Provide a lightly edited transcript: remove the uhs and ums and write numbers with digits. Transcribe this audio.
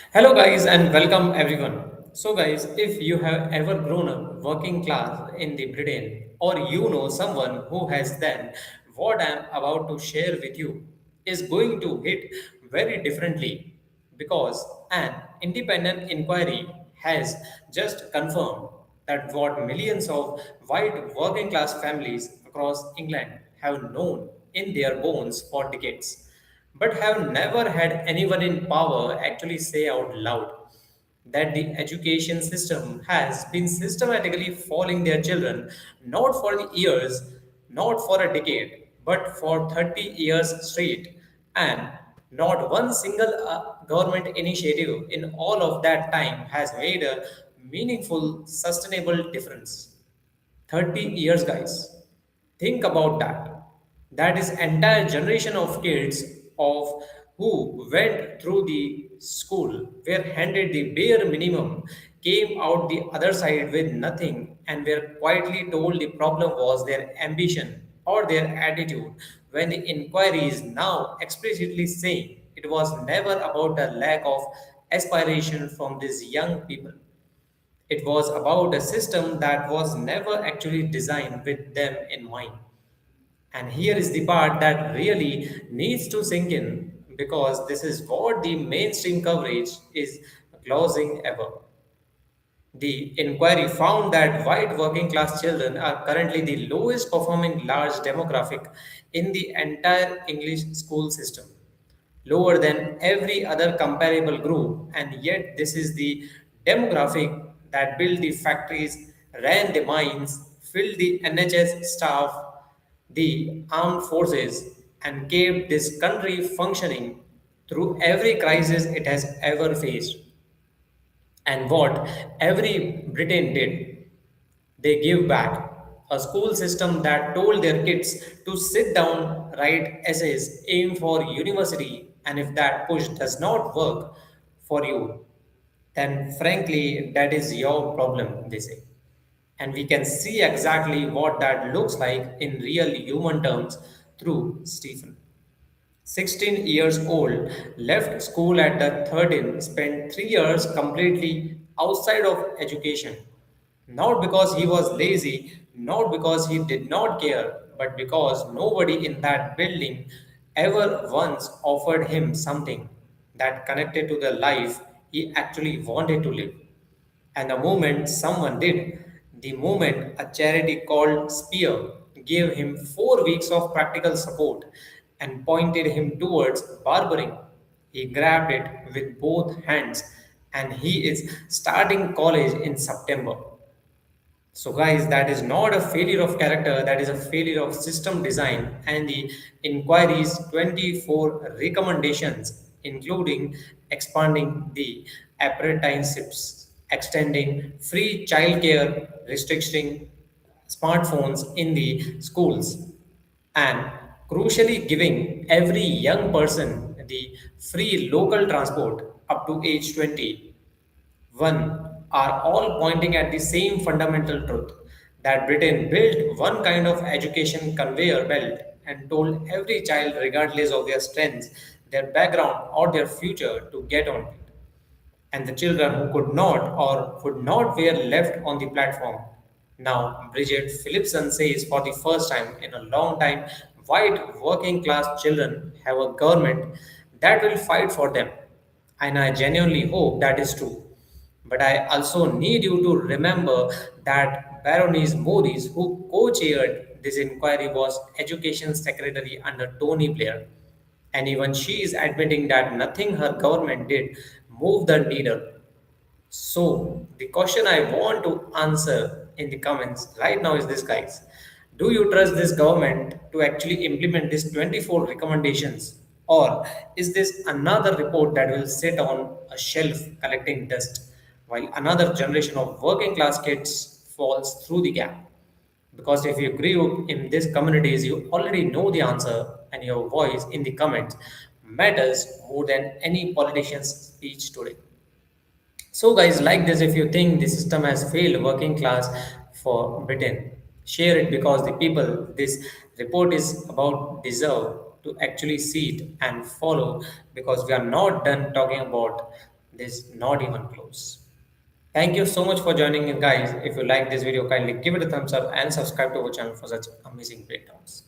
Hello, guys, and welcome everyone. So, guys, if you have ever grown up working class in the Britain, or you know someone who has, then what I'm about to share with you is going to hit very differently because an independent inquiry has just confirmed that what millions of white working class families across England have known in their bones for decades but have never had anyone in power actually say out loud that the education system has been systematically failing their children not for the years, not for a decade, but for 30 years straight, and not one single government initiative in all of that time has made a meaningful, sustainable difference. 30 years, guys. Think about that. That is entire generation of kids of who went through the school, were handed the bare minimum, came out the other side with nothing, and were quietly told the problem was their ambition or their attitude. When the inquiry is now explicitly saying it was never about the lack of aspiration from these young people. It was about a system that was never actually designed with them in mind. And here is the part that really needs to sink in because this is what the mainstream coverage is glossing over. The inquiry found that white working class children are currently the lowest performing large demographic in the entire English school system, lower than every other comparable group, and yet this is the demographic that built the factories, ran the mines, filled the NHS staff, the armed forces, and kept this country functioning through every crisis it has ever faced. And what every Britain did, they give back. A school system that told their kids to sit down, write essays, aim for university, and if that push does not work for you, then frankly, that is your problem, they say. And we can see exactly what that looks like in real human terms through Stephen. 16 years old, left school at the 13, spent 3 years completely outside of education. Not because he was lazy, not because he did not care, but because nobody in that building ever once offered him something that connected to the life he actually wanted to live. And the moment someone did, the moment a charity called Spear gave him 4 weeks of practical support and pointed him towards barbering, he grabbed it with both hands and he is starting college in September. So, guys, that is not a failure of character, that is a failure of system design. And the inquiry's 24 recommendations, including expanding the apprenticeships, extending free childcare, restricting smartphones in the schools, and crucially giving every young person the free local transport up to age 20 one are all pointing at the same fundamental truth that Britain built one kind of education conveyor belt and told every child, regardless of their strengths, their background, or their future, to get on it. And the children who could not or would not were left on the platform. Now, Bridget Phillipson says for the first time in a long time, white working class children have a government that will fight for them. And I genuinely hope that is true. But I also need you to remember that Baroness Morris, who co chaired this inquiry, was Education Secretary under Tony Blair. And even she is admitting that nothing her government did moved the needle. So, the question I want to answer in the comments right now is this, guys. Do you trust this government to actually implement these 24 recommendations? Or is this another report that will sit on a shelf collecting dust while another generation of working class kids falls through the gap? Because if you grew up in these communities, you already know the answer, and your voice in the comments matters more than any politician's speech today. So, guys, like this, if you think the system has failed working class for Britain, share it because the people this report is about deserve to actually see it and follow because we are not done talking about This not even close. Thank you so much for joining in, guys. If you like this video, kindly give it a thumbs up and subscribe to our channel for such amazing breakdowns.